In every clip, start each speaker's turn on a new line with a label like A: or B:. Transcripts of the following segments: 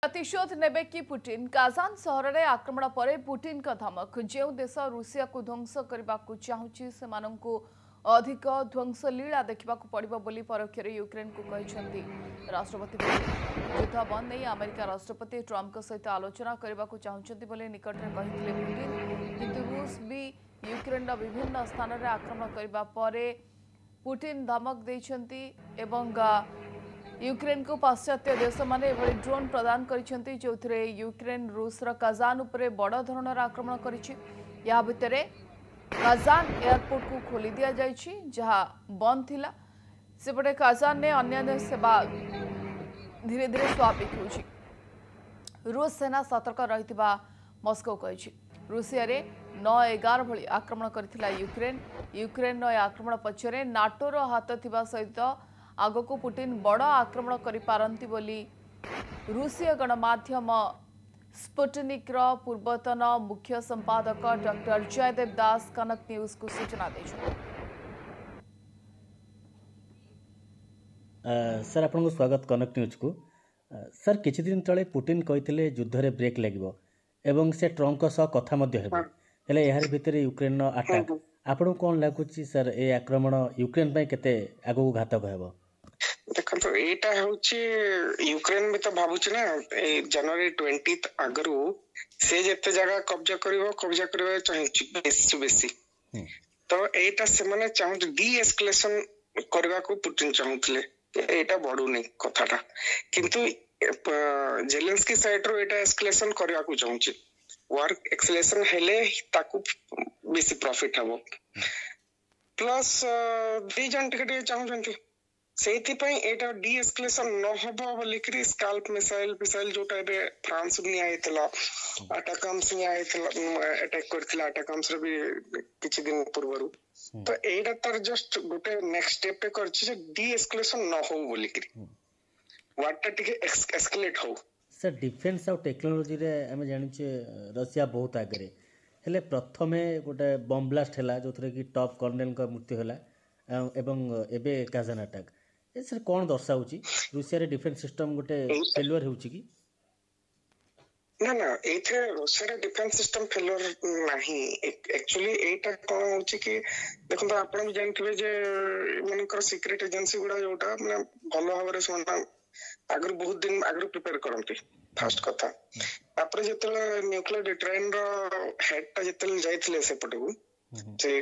A: प्रतिशोध नेबे कि पुटिन काजान सहर में आक्रमण पर पुटिन का धमक जो देश रूसिया को ध्वंस करने को चाहूँगी से अधिक ध्वंस लीला देखा पड़ो परोक्ष यूक्रेन को कहते राष्ट्रपति युद्ध बंद नहीं अमेरिका राष्ट्रपति ट्रंप सहित आलोचना करने को चाहते निकट में कहते पुटिन किंतु रूस भी यूक्रेन विभिन्न स्थान में आक्रमण करने पर पुटिन धमक देते यूक्रेन को पाश्चात्य देश माने ड्रोन प्रदान करिसेंती जोथरे यूक्रेन रूसर काजान उपरे बड़ धरणर आक्रमण करिछि। या भितरे काजान एयरपोर्ट को खोली दिया जाइछि जहा बंद थिला सेपटे काजान ने अन्य सेवा धीरे धीरे स्वाभाविक होछि। रूस सेना सतर्क रहितबा मस्को कहिछि। रूसिया रे 9-11 भली आक्रमण करथिला यूक्रेन आक्रमण पछरे नाटोर हाथ थिबा सहित आग को पुटिन बड़ आक्रमण करि पारंती बोली रूसीय गणमाध्यम स्पुटनिक पूर्वतन मुख्य संपादक डॉक्टर जयदेव दास कनक न्यूज को सूचना देछन।
B: सर आपन स्वागत कनक न्यूज को। सर किछि दिन तळे पुटिन कहिथिले युद्ध रे ब्रेक लागिवो एवं से ट्रम्प को सह कथा मध्ये हेबो हेले यार भितरे यूक्रेन नो अटैक आपन कोन लागुछि सर ए आक्रमण यूक्रेन पय केते आगु घातक हेबो?
C: देखो तो एटा होची यूक्रेन भी तो भाबुची ना जनवरी 20 आगरु से जते जगह कब्जा करबा चाहछि बेसी तो एटा से माने चाहु डी एस्केलेशन करबा को पुटिन चाहुतले एटा बडू नै कथाटा किंतु जेलेंस्की साइड रो एटा एस्केलेशन करबा को चाहुछि वर्क एक्सेलेशन हेले ताकू बेसी प्रॉफिट हबो प्लस दी जन टिके चाहु से डी एस्केलेशन न हबो बोलिकरी स्काल्प मिसाइल जोटा बे फ्रांस नि आइतला अटैकम्स नि आइतला अटैक करथिला अटैकम्स रे भी किछि दिन पूर्वरु तो एटा तर जस्ट गोटे नेक्स्ट स्टेप पे करछि जे डी एस्केलेशन न हो बोलिकरी वाटा टिके एस्केलेट हो।
B: सर डिफेंस और टेक्नोलॉजी रे हम जानि छे रशिया बहुत आगे हेले प्रथमे गोटे बम ब्लास्ट हैला जोथरे कि टॉप कर्नेल का मृत्यु हैला एवं एबे काजान अटैक ए सर कोन दर्शाउची रूसिया रे डिफेंस सिस्टम गोटे फेल्युअर होउची कि
C: ना एथे रूसिया रे डिफेंस सिस्टम फेल्युअर नाही एक्चुअली एटा कोन होउची कि देखो तो आपण भी जानथिबे जे मनकर सीक्रेट एजेंसी गुडा जोटा माने भलो भाबरे सोना आगर बहुत दिन आगर प्रिपेयर करंती फर्स्ट कथा तापर जेतले न्यूक्लियर डिट्रेन रो हेड ता जेतले जाइथिले से पटकू जे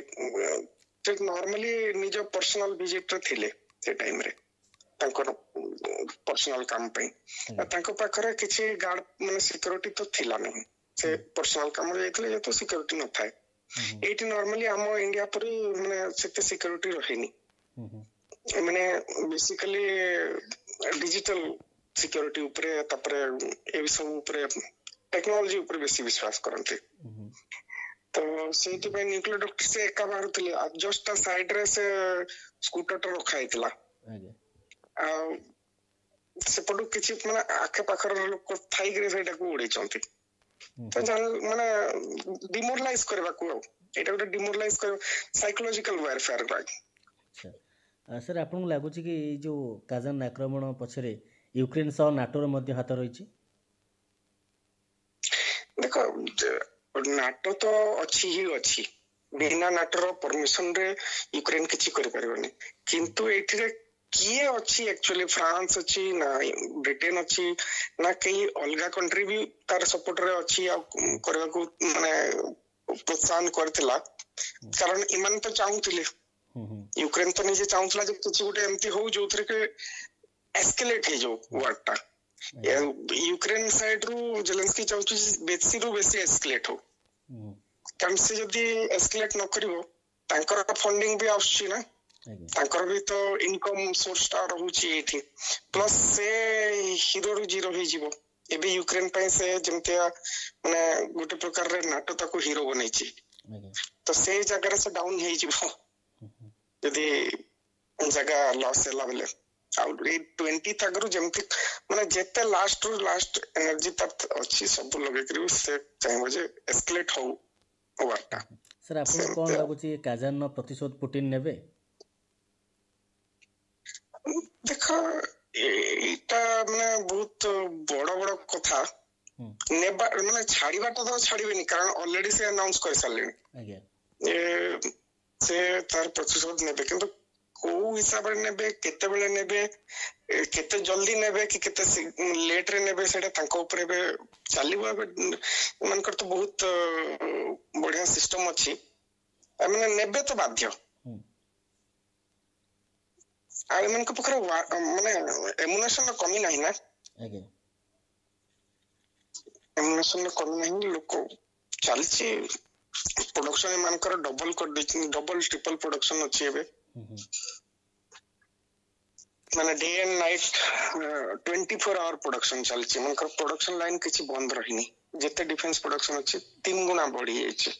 C: नॉर्मली निज पर्सनल विजिट रे थिले से टाइम रे तांकर पर्सनल काम पे तांको पाखरे किछि गार्ड माने सिक्योरिटी तो थिला नहीं से पर्सनल काम रे जाइथिले जे तो सिक्योरिटी न थाए एटी नॉर्मली हम इंडिया पर माने सेते सिक्योरिटी रहेनी माने बेसिकली डिजिटल सिक्योरिटी ऊपर तापर ए सब ऊपर टेक्नोलॉजी ऊपर बेसी विश्वास करंती तो सेति पे न्यूक्लियर डॉक्टर से एका बार थले जस्ट साइड रे से स्कूटर तो रखा हितला से पडु किछि माने आखे पाखर लोक थाई गरे सेटा को उड़ी चंती तो जान माने डिमोरलाइज करबा को एटा गोटे डिमोरलाइज कर साइकोलॉजिकल वारफेयर
B: अच्छा सर आपन लागु छी कि जो काजान आक्रमण पछरे यूक्रेन सह नाटो मध्ये हाथ रही?
C: देखो नाटो तो अच्छी ही अच्छी बिना नाटो परमिशन रे यूक्रेन किछि करि परबनी किंतु एथिरे किए अच्छी एक्चुअली फ्रांस अच्छी ना ब्रिटेन अच्छी ना कई अलगा कंट्री भी तार सपोर्ट रे अच्छी करबा को माने प्रोत्साहन करथिला कारण इमान तो चाहूथिले यूक्रेन तो निजे चाहूथला जे किछि गोटे एमती हो जोथरे के एस्केलेट हे जो वारटा यूक्रेन साइड रू जेलेंस्की चाहूची बेसी रू बेसी एस्केलेट हो कारण से जदी एस्केलेट न करिवो तांकर फंडिंग भी आउछि ना तांकर भी तो इनकम सोर्स ता रहूची एठी प्लस से हीरो रू जीरो हे जीवो एबे यूक्रेन पय से जेमतिया माने गोटे प्रकार रे नाटो ताको हीरो बनैछि तो से जगह से डाउन हे जीवो यदि जगह लॉस हैला बेले आउट 20 तकरू जेमति माने जेते लास्ट रू लास्ट एनर्जी तक अछि सब लगे करियो से चाहे जे एस्केलेट हो वारटा।
B: सर आपन कोन लागु छी काजान न प्रतिशोध पुटिन नेबे?
C: देखो ଏଇଟା ମାନେ ବହୁତ ବଡ ବଡ କଥା ନେବା ମାନେ ଛାଡିବାଟା ତ ଛାଡିବେନି କାରଣ ଅଲରେଡି ସେ ଆନାଉନ୍ସ କରିସାରିଲେଣି ସେ ତାର ପ୍ରତିଶୋଧ ନେବେ କିନ୍ତୁ କୋଉ ହିସାବରେ ନେବେ କେତେବେଳେ ନେବେ କେତେ ଜଲ୍ଦି ନେବେ କି କେତେ ଲେଟ ରେ ନେବେ ସେଇଟା ତାଙ୍କ ଉପରେ ଏବେ ଚାଲିବ। ଏବେ ଏମାନଙ୍କର ତ ବହୁତ ବଢିଆ ସିଷ୍ଟମ ଅଛି ଏମାନେ ନେବେ ତ ବାଧ୍ୟ। ଆଉ ଏମାନଙ୍କ ପାଖରେ ମାନେ ଏମ୍ୟୁନେସନ କମି ନାହିଁ ନା ଏମ୍ୟୁନେସନ କମି ନାହିଁ ଲୋକ ଚାଲିଛି ପ୍ରୋଡକ୍ସନ ଏମାନଙ୍କର ଡବଲ କରିଦେଇଛନ୍ତି ଡବଲ ଟ୍ରିପଲ ପ୍ରୋଡକ୍ସନ ଅଛି ଏବେ ମାନେ day and night 24 hour production ଚାଲିଛି ଏମାନଙ୍କର ପ୍ରୋଡକ୍ସନ ଲାଇନ କିଛି ବନ୍ଦ ରହିନି ଯେତେ ଡିଫେନ୍ସ ପ୍ରୋଡକ୍ସନ ଅଛି 3 ଗୁଣା ବଢି ଯାଇଛି।